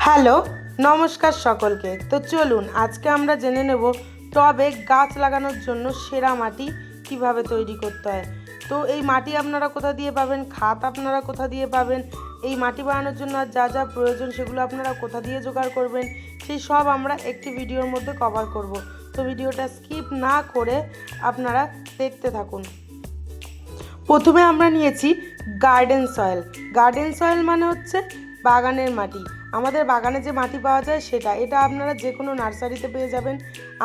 Hello, নমস্কার সকলকে। তো চলুন আজকে আমরা জেনে নেব টবে গাছ লাগানোর জন্য সেরা মাটি কিভাবে তৈরি করতে হয়। তো এই মাটি আপনারা কোথা দিয়ে পাবেন, খাত আপনারা কোথা দিয়ে পাবেন, এই মাটি বানানোর জন্য আর যা যা প্রয়োজন সেগুলো আপনারা কোথা দিয়ে জোগাড় করবেন, সেই সব আমরা একটি ভিডিওর মধ্যে কভার করব। তো ভিডিওটা স্কিপ না করে আপনারা দেখতে থাকুন। প্রথমে আমরা নিয়েছি গার্ডেন সয়েল। গার্ডেন সয়েল মানে হচ্ছে বাগানের মাটি। আমাদের বাগানে যে মাটি পাওয়া যায় এটা আপনারা যে কোনো নার্সারিতে পেয়ে যাবেন।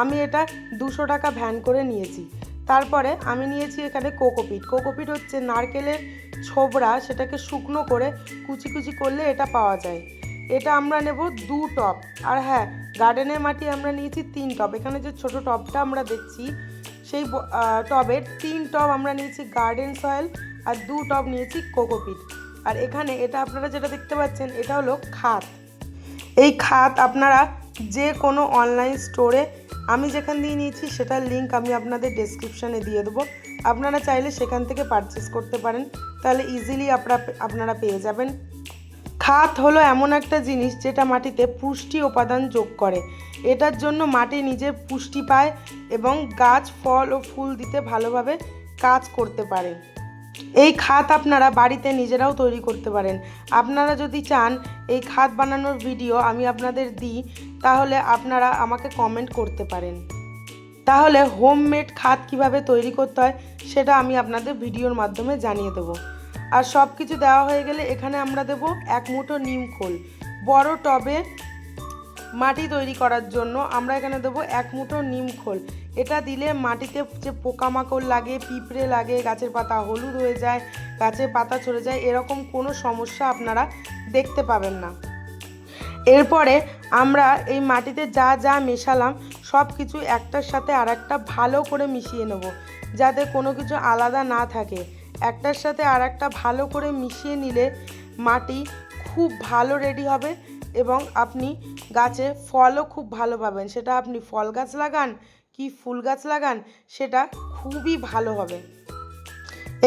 আমি এটা 200 টাকা ভ্যান করে নিয়েছি। তারপরে আমি নিয়েছি এখানে কোকোপিট। কোকোপিট হচ্ছে নারকেলের ছোবড়া, সেটাকে শুকনো করে কুচি কুচি করলে এটা পাওয়া যায়। এটা আমরা নেব 2 টব। আর হ্যাঁ, গার্ডেনের মাটি আমরা নিয়েছি 3 টব। এখানে যে ছোট টবটা আমরা দেখছি সেই টবের 3 টব আমরা নিয়েছি গার্ডেন সয়েল আর 2 টব নিয়েছি কোকোপিট। আর এখানে এটা আপনারা যেটা দেখতে পাচ্ছেন এটা হলো খাত। এই খাত আপনারা যে কোনো অনলাইন স্টোরে, আমি যেখান দিয়ে নিয়েছি সেটার লিঙ্ক আমি আপনাদের ডেসক্রিপশানে দিয়ে দেবো। আপনারা চাইলে সেখান থেকে পারচেস করতে পারেন, তাহলে ইজিলি আপনারা পেয়ে যাবেন। খাত হলো এমন একটা জিনিস যেটা মাটিতে পুষ্টি উপাদান যোগ করে। এটার জন্য মাটি নিজে পুষ্টি পায় এবং গাছ ফল ও ফুল দিতে ভালোভাবে কাজ করতে পারে। এই খাত আপনারা বাড়িতে নিজেরাও তৈরি করতে পারেন। আপনারা যদি চান এই খাত বানানোর ভিডিও আমি আপনাদের দিই, তাহলে আপনারা আমাকে কমেন্ট করতে পারেন। তাহলে হোমমেড খাত কিভাবে তৈরি করতে হয় সেটা আমি আপনাদের ভিডিওর মাধ্যমে জানিয়ে দেবো। আর সব কিছু দেওয়া হয়ে গেলে এখানে আমরা দেব 1 মুঠো নিম খোল। বড় টবে মাটি তৈরি করার জন্য আমরা এখানে দেবো 1 মুঠো নিম খোল। এটা দিলে মাটিতে যে পোকামাকড় লাগে, পিঁপড়ে লাগে, গাছের পাতা হলুদ হয়ে যায়, গাছের পাতা ঝরে যায়, এরকম কোনো সমস্যা আপনারা দেখতে পাবেন না। এরপরে আমরা এই মাটিতে যা যা মেশালাম সব কিছু একটার সাথে আর একটা ভালো করে মিশিয়ে নেব, যাতে কোনো কিছু আলাদা না থাকে। একটার সাথে আর একটা ভালো করে মিশিয়ে নিলে মাটি খুব ভালো রেডি হবে এবং আপনি গাছে ফলও খুব ভালো পাবেন। সেটা আপনি ফল গাছ লাগান কি ফুল গাছ লাগান, সেটা খুবই ভালো হবে।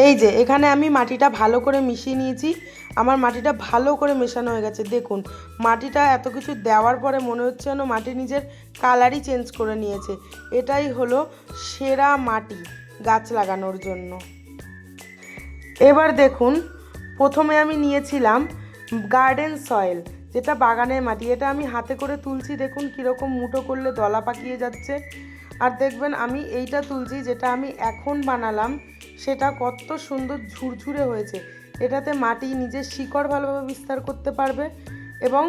এই যে এখানে আমি মাটিটা ভালো করে মিশিয়ে নিয়েছি। আমার মাটিটা ভালো করে মেশানো হয়ে গেছে। দেখুন, মাটিটা এত কিছু দেওয়ার পরে মনে হচ্ছে যেন মাটি নিজের কালারই চেঞ্জ করে নিয়েছে। এটাই হলো সেরা মাটি গাছ লাগানোর জন্য। এবার দেখুন, প্রথমে আমি নিয়েছিলাম গার্ডেন সয়েল, যেটা বাগানের মাটি। এটা আমি হাতে করে তুলছি, দেখুন কীরকম মুঠো করলে দলা পাকিয়ে যাচ্ছে। আর দেখবেন আমি এইটা তুলছি যেটা আমি এখন বানালাম, সেটা কত সুন্দর ঝুরঝুরে হয়েছে। এটাতে মাটি নিজের শিকড় ভালোভাবে বিস্তার করতে পারবে এবং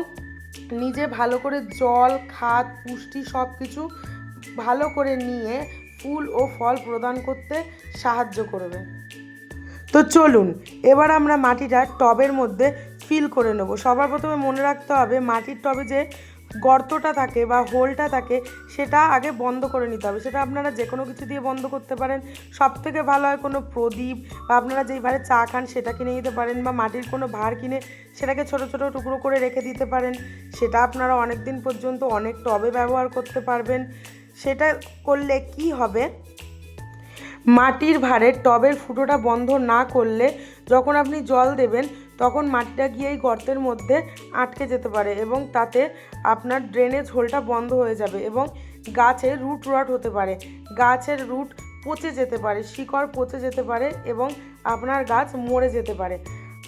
নিজে ভালো করে জল, খাদ, পুষ্টি সব কিছু ভালো করে নিয়ে ফুল ও ফল প্রদান করতে সাহায্য করবে। তো চলুন এবার আমরা মাটিটা টবের মধ্যে ফিল করে নেব। সবার প্রথমে মনে রাখতে হবে মাটির টবে যে গর্তটা থাকে বা হোলটা থাকে সেটা আগে বন্ধ করে নিতে হবে। সেটা আপনারা যে কোনো কিছু দিয়ে বন্ধ করতে পারেন। সব থেকে ভালো হয় কোনো প্রদীপ বা আপনারা যেই ভারে চা খান সেটা কিনে নিতে পারেন, বা মাটির কোনো ভাঁড় কিনে সেটাকে ছোট ছোট টুকরো করে রেখে দিতে পারেন। সেটা আপনারা অনেক দিন পর্যন্ত অনেক টবে ব্যবহার করতে পারবেন। সেটা করলে কি হবে, মাটির ভাঁড়ে টবের ফুটোটা বন্ধ না করলে যখন আপনি জল দেবেন তখন মাটিটা গিয়ে এই গর্তের মধ্যে আটকে যেতে পারে এবং তাতে আপনার ড্রেনেজ হোলটা বন্ধ হয়ে যাবে এবং গাছের রুট রট হতে পারে, গাছের রুট পচে যেতে পারে, শিকড় পচে যেতে পারে এবং আপনার গাছ মরে যেতে পারে।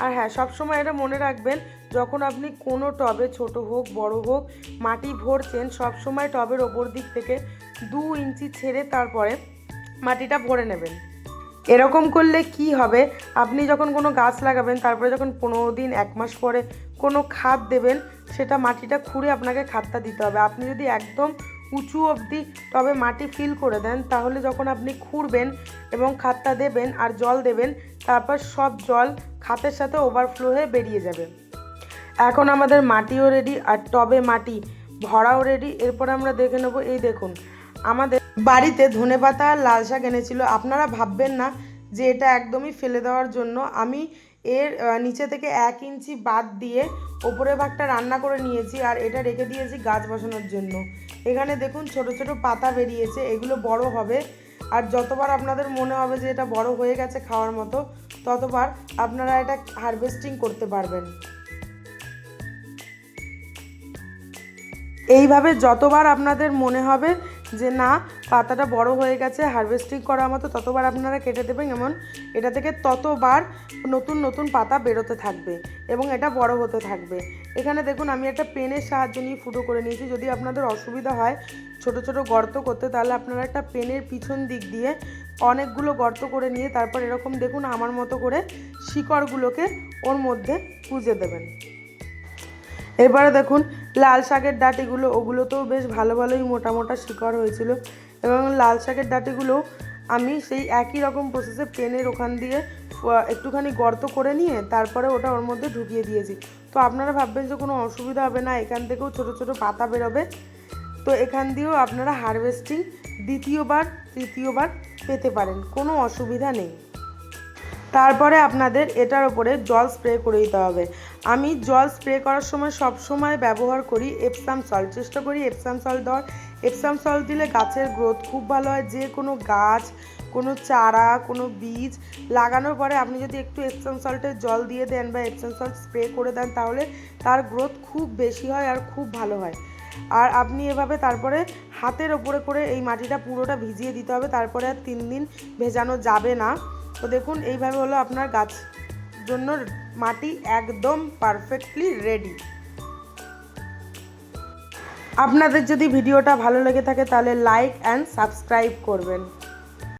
আর হ্যাঁ, সবসময় এটা মনে রাখবেন, যখন আপনি কোনো টবে ছোট হোক বড় হোক মাটি ভরছেন, সবসময় টবের ওপর দিক থেকে 2 ইঞ্চি ছেড়ে তারপরে মাটিটা ভরে নেবেন। এরকম করলে কি হবে, আপনি যখন কোনো গাছ লাগাবেন তারপরে যখন 15 দিন 1 মাস পরে কোনো খাদ দেবেন, সেটা মাটিটা খুঁড়ে আপনাকে খাদটা দিতে হবে। আপনি যদি একদম উঁচু অবধি টবে মাটি ফিল করে দেন, তাহলে যখন আপনি খুঁড়বেন এবং খাদটা দেবেন আর জল দেবেন, তারপর সব জল খাতের সাথে ওভারফ্লো হয়ে বেরিয়ে যাবে। এখন আমাদের মাটিও রেডি আর টবে মাটি ভরাও রেডি। এরপর আমরা দেখে নেব, এই দেখুন আমাদের বাড়িতে ধনেপাতা আর লাল শাক এনেছিল। আপনারা ভাববেন না যে এটা একদমই ফেলে দেওয়ার জন্য। আমি এর নিচে থেকে 1 ইঞ্চি বাদ দিয়ে ওপরের ভাগটা রান্না করে নিয়েছি আর এটা রেখে দিয়েছি গাছ বসানোর জন্য। এখানে দেখুন ছোট ছোট পাতা বেরিয়েছে, এগুলো বড় হবে। আর যতবার আপনাদের মনে হবে যে এটা বড় হয়ে গেছে খাওয়ার মতো, ততবার আপনারা এটা হারভেস্টিং করতে পারবেন। এইভাবে যতবার আপনাদের মনে হবে যে না পাতাটা বড় হয়ে গেছে হারভেস্টিং করার মতো, ততবার আপনারা কেটে দেবেন। এমন এটা থেকে ততবার নতুন নতুন পাতা বেরোতে থাকবে এবং এটা বড় হতে থাকবে। এখানে দেখুন আমি একটা পেনের সাহায্য নিয়ে ফুটো করে নিয়েছি। যদি আপনাদের অসুবিধা হয় ছোট ছোট গর্ত করতে, তাহলে আপনারা একটা পেনের পিছন দিক দিয়ে অনেকগুলো গর্ত করে নিয়ে তারপর এরকম দেখুন আমার মতো করে শিকড়গুলোকে ওর মধ্যে পুঁজে দেবেন। এবারে দেখুন লাল শাকের ডাঁটিগুলো, ওগুলোতেও বেশ ভালো ভালোই মোটা মোটা শিকড় হয়েছিল এবং লাল শাকের ডাঁটিগুলো আমি সেই একই রকম প্রসেসে পেনের ওখান দিয়ে একটুখানি গর্ত করে নিয়ে তারপরে ওটা ওর মধ্যে ঢুকিয়ে দিয়েছি। তো আপনারা ভাববেন যে কোনো অসুবিধা হবে না, এখান থেকেও ছোট ছোট পাতা বেরোবে। তো এখান দিয়েও আপনারা হারভেস্টিং দ্বিতীয়বার তৃতীয়বার পেতে পারেন, কোনো অসুবিধা নেই। তারপরে আপনাদের এটার ওপরে জল স্প্রে করে দিতে হবে। আমি জল স্প্রে করার সময় সব সময় ব্যবহার করি এপসাম সল্ট, চেষ্টা করি এপসাম সল্ট দেওয়ার। এপসাম সল্ট দিলে গাছের গ্রোথ খুব ভালো হয়। যে কোনো গাছ, কোনো চারা, কোনো বীজ লাগানোর পরে আপনি যদি একটু এপসাম সল্টের জল দিয়ে দেন বা এপসাম সল্ট স্প্রে করে দেন, তাহলে তার গ্রোথ খুব বেশি হয় আর খুব ভালো হয়। আর আপনি এভাবে তারপরে হাতের ওপরে করে এই মাটিটা পুরোটা ভিজিয়ে দিতে হবে, তারপরে আর 3 দিন ভেজানো যাবে না। তো দেখুন এইভাবে হলো আপনার গাছ জন্য মাটি একদম পারফেক্টলি রেডি। আপনাদের যদি ভিডিওটা ভালো লেগে থাকে তাহলে লাইক অ্যান্ড সাবস্ক্রাইব করবেন।